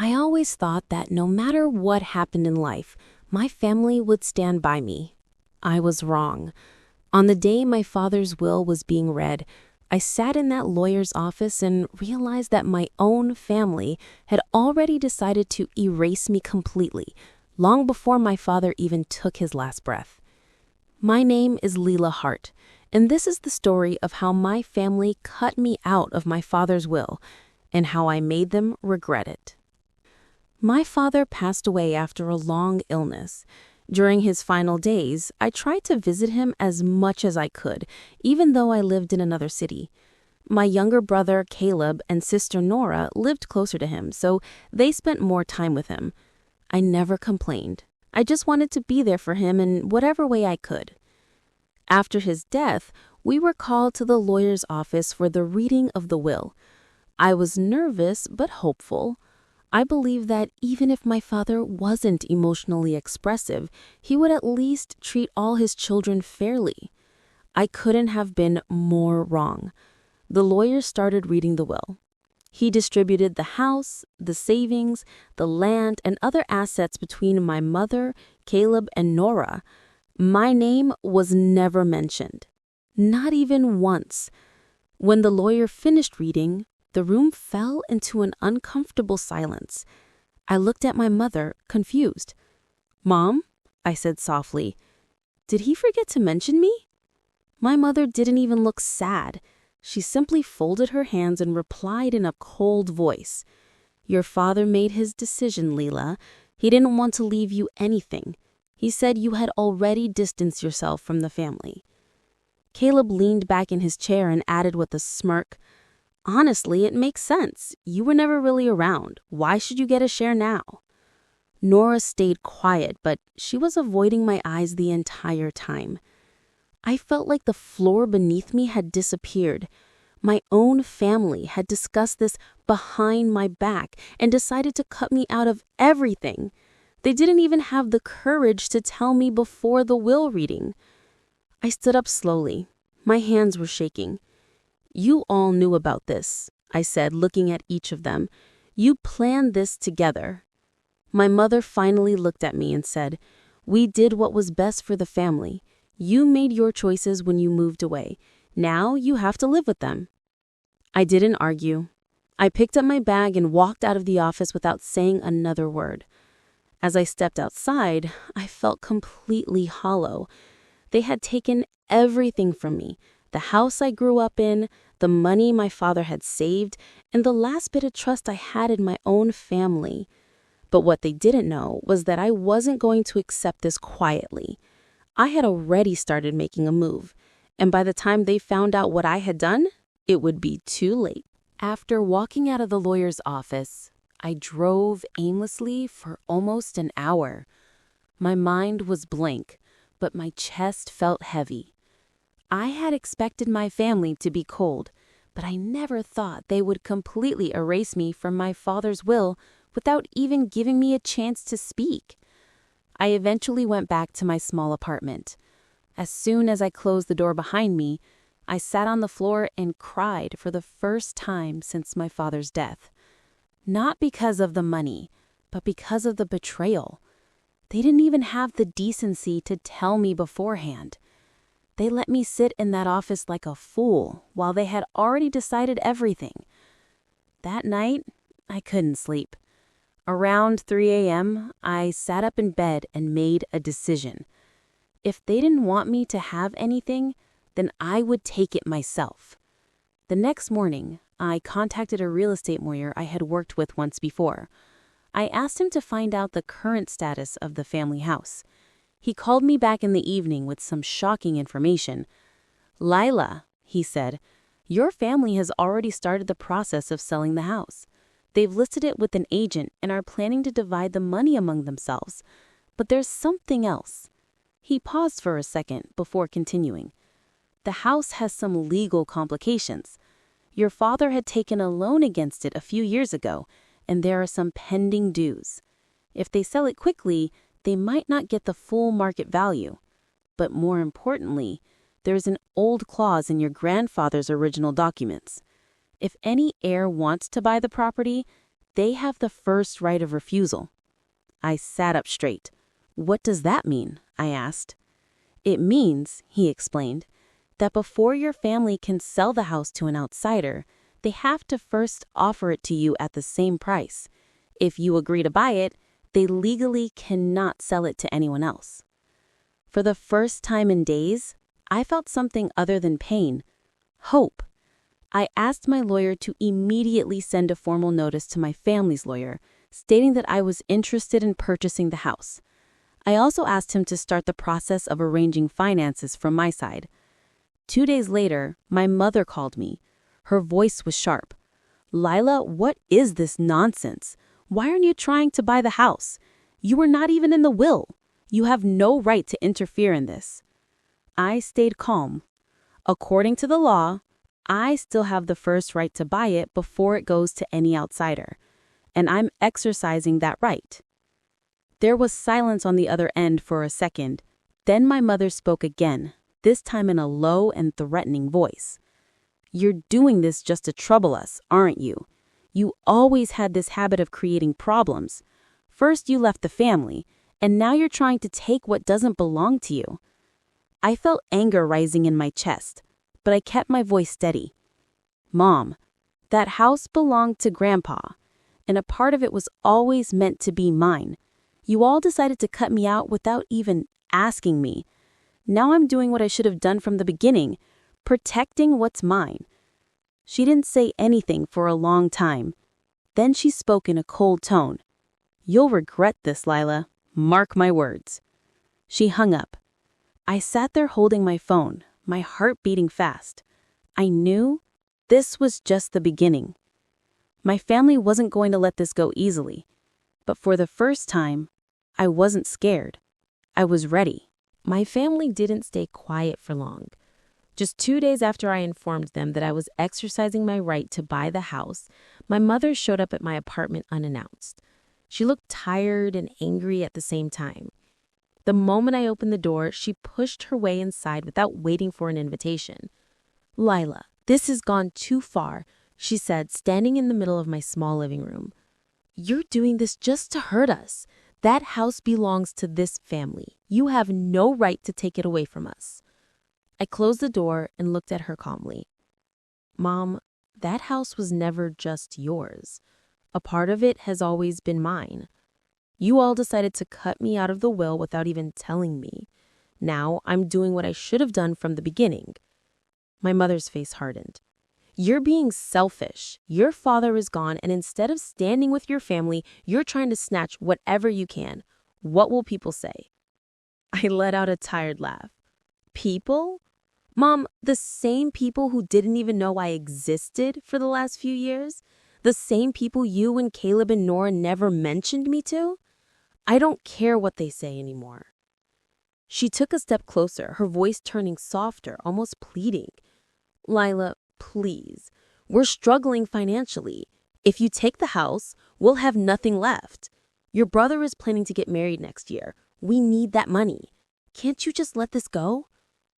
I always thought that no matter what happened in life, my family would stand by me. I was wrong. On the day my father's will was being read, I sat in that lawyer's office and realized that my own family had already decided to erase me completely, long before my father even took his last breath. My name is Leela Hart, and this is the story of how my family cut me out of my father's will and how I made them regret it. My father passed away after a long illness. During his final days, I tried to visit him as much as I could, even though I lived in another city. My younger brother, Caleb, and sister Nora lived closer to him, so they spent more time with him. I never complained. I just wanted to be there for him in whatever way I could. After his death, we were called to the lawyer's office for the reading of the will. I was nervous but hopeful. I believed that even if my father wasn't emotionally expressive, he would at least treat all his children fairly. I couldn't have been more wrong. The lawyer started reading the will. He distributed the house, the savings, the land, and other assets between my mother, Caleb, and Nora. My name was never mentioned. Not even once. When the lawyer finished reading, the room fell into an uncomfortable silence. I looked at my mother, confused. "Mom," I said softly, "did he forget to mention me?" My mother didn't even look sad. She simply folded her hands and replied in a cold voice, "Your father made his decision, Leela. He didn't want to leave you anything. He said you had already distanced yourself from the family." Caleb leaned back in his chair and added with a smirk, "Honestly, it makes sense. You were never really around. Why should you get a share now?" Nora stayed quiet, but she was avoiding my eyes the entire time. I felt like the floor beneath me had disappeared. My own family had discussed this behind my back and decided to cut me out of everything. They didn't even have the courage to tell me before the will reading. I stood up slowly. My hands were shaking. "You all knew about this," I said, looking at each of them. "You planned this together." My mother finally looked at me and said, "We did what was best for the family. You made your choices when you moved away. Now you have to live with them." I didn't argue. I picked up my bag and walked out of the office without saying another word. As I stepped outside, I felt completely hollow. They had taken everything from me. The house I grew up in, the money my father had saved, and the last bit of trust I had in my own family. But what they didn't know was that I wasn't going to accept this quietly. I had already started making a move, and by the time they found out what I had done, it would be too late. After walking out of the lawyer's office, I drove aimlessly for almost an hour. My mind was blank, but my chest felt heavy. I had expected my family to be cold, but I never thought they would completely erase me from my father's will without even giving me a chance to speak. I eventually went back to my small apartment. As soon as I closed the door behind me, I sat on the floor and cried for the first time since my father's death. Not because of the money, but because of the betrayal. They didn't even have the decency to tell me beforehand. They let me sit in that office like a fool while they had already decided everything. That night, I couldn't sleep. Around 3 a.m., I sat up in bed and made a decision. If they didn't want me to have anything, then I would take it myself. The next morning, I contacted a real estate lawyer I had worked with once before. I asked him to find out the current status of the family house. He called me back in the evening with some shocking information. "Lila," he said, "your family has already started the process of selling the house. They've listed it with an agent and are planning to divide the money among themselves. But there's something else." He paused for a second before continuing. "The house has some legal complications. Your father had taken a loan against it a few years ago, and there are some pending dues. If they sell it quickly, they might not get the full market value. But more importantly, there's an old clause in your grandfather's original documents. If any heir wants to buy the property, they have the first right of refusal. I sat up straight. What does that mean? I asked. It means, he explained, that before your family can sell the house to an outsider, they have to first offer it to you at the same price. If you agree to buy it, they legally cannot sell it to anyone else. For the first time in days, I felt something other than pain, hope. I asked my lawyer to immediately send a formal notice to my family's lawyer, stating that I was interested in purchasing the house. I also asked him to start the process of arranging finances from my side. 2 days later, my mother called me. Her voice was sharp. Lila, what is this nonsense? Why aren't you trying to buy the house? You were not even in the will. You have no right to interfere in this. I stayed calm. According to the law, I still have the first right to buy it before it goes to any outsider, and I'm exercising that right. There was silence on the other end for a second. Then my mother spoke again, this time in a low and threatening voice. You're doing this just to trouble us, aren't you? You always had this habit of creating problems. First you left the family, and now you're trying to take what doesn't belong to you. I felt anger rising in my chest, but I kept my voice steady. Mom, that house belonged to Grandpa, and a part of it was always meant to be mine. You all decided to cut me out without even asking me. Now I'm doing what I should have done from the beginning, protecting what's mine. She didn't say anything for a long time. Then she spoke in a cold tone. You'll regret this, Lila. Mark my words. She hung up. I sat there holding my phone, my heart beating fast. I knew this was just the beginning. My family wasn't going to let this go easily. But for the first time, I wasn't scared. I was ready. My family didn't stay quiet for long. Just 2 days after I informed them that I was exercising my right to buy the house, my mother showed up at my apartment unannounced. She looked tired and angry at the same time. The moment I opened the door, she pushed her way inside without waiting for an invitation. Lila, this has gone too far, she said, standing in the middle of my small living room. You're doing this just to hurt us. That house belongs to this family. You have no right to take it away from us. I closed the door and looked at her calmly. Mom, that house was never just yours. A part of it has always been mine. You all decided to cut me out of the will without even telling me. Now I'm doing what I should have done from the beginning. My mother's face hardened. You're being selfish. Your father is gone, and instead of standing with your family, you're trying to snatch whatever you can. What will people say? I let out a tired laugh. People? Mom, the same people who didn't even know I existed for the last few years? The same people you and Caleb and Nora never mentioned me to? I don't care what they say anymore. She took a step closer, her voice turning softer, almost pleading. Lila, please. We're struggling financially. If you take the house, we'll have nothing left. Your brother is planning to get married next year. We need that money. Can't you just let this go?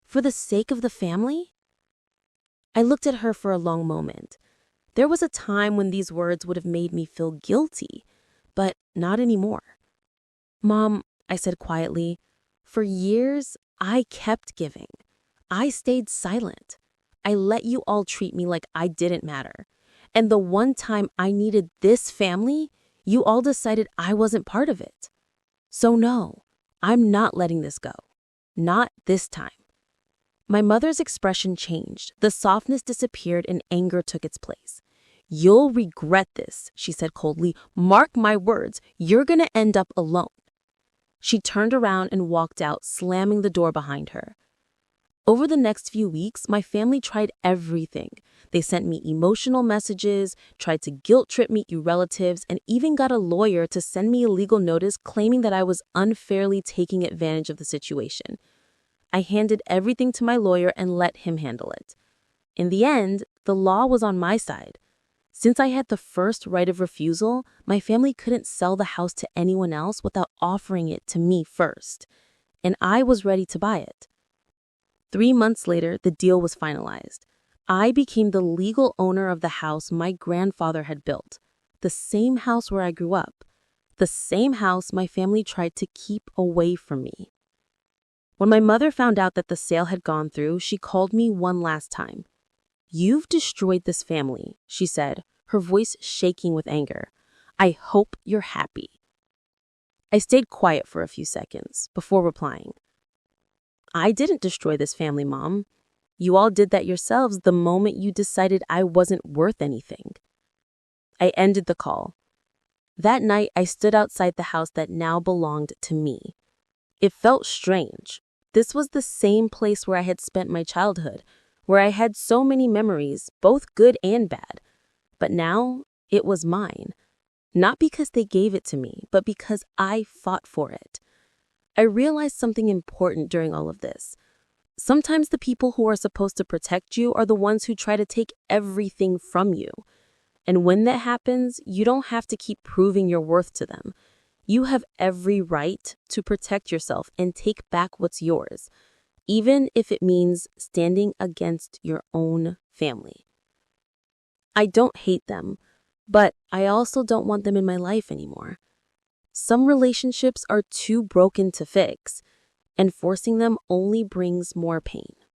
For the sake of the family? I looked at her for a long moment. There was a time when these words would have made me feel guilty, but not anymore. Mom, I said quietly, for years, I kept giving. I stayed silent. I let you all treat me like I didn't matter. And the one time I needed this family, you all decided I wasn't part of it. So no, I'm not letting this go. Not this time. My mother's expression changed. The softness disappeared and anger took its place. You'll regret this, she said coldly. Mark my words, you're going to end up alone. She turned around and walked out, slamming the door behind her. Over the next few weeks, my family tried everything. They sent me emotional messages, tried to guilt trip me through relatives, and even got a lawyer to send me a legal notice claiming that I was unfairly taking advantage of the situation. I handed everything to my lawyer and let him handle it. In the end, the law was on my side. Since I had the first right of refusal, my family couldn't sell the house to anyone else without offering it to me first. And I was ready to buy it. 3 months later, the deal was finalized. I became the legal owner of the house my grandfather had built. the same house where I grew up, the same house my family tried to keep away from me. When my mother found out that the sale had gone through, she called me one last time. "You've destroyed this family," she said, her voice shaking with anger. "I hope you're happy." I stayed quiet for a few seconds before replying. "I didn't destroy this family, Mom. You all did that yourselves the moment you decided I wasn't worth anything." I ended the call. That night, I stood outside the house that now belonged to me. It felt strange. This was the same place where I had spent my childhood, where I had so many memories, both good and bad. But now, it was mine. Not because they gave it to me, but because I fought for it. I realized something important during all of this. Sometimes the people who are supposed to protect you are the ones who try to take everything from you. And when that happens, you don't have to keep proving your worth to them. You have every right to protect yourself and take back what's yours, even if it means standing against your own family. I don't hate them, but I also don't want them in my life anymore. Some relationships are too broken to fix, and forcing them only brings more pain.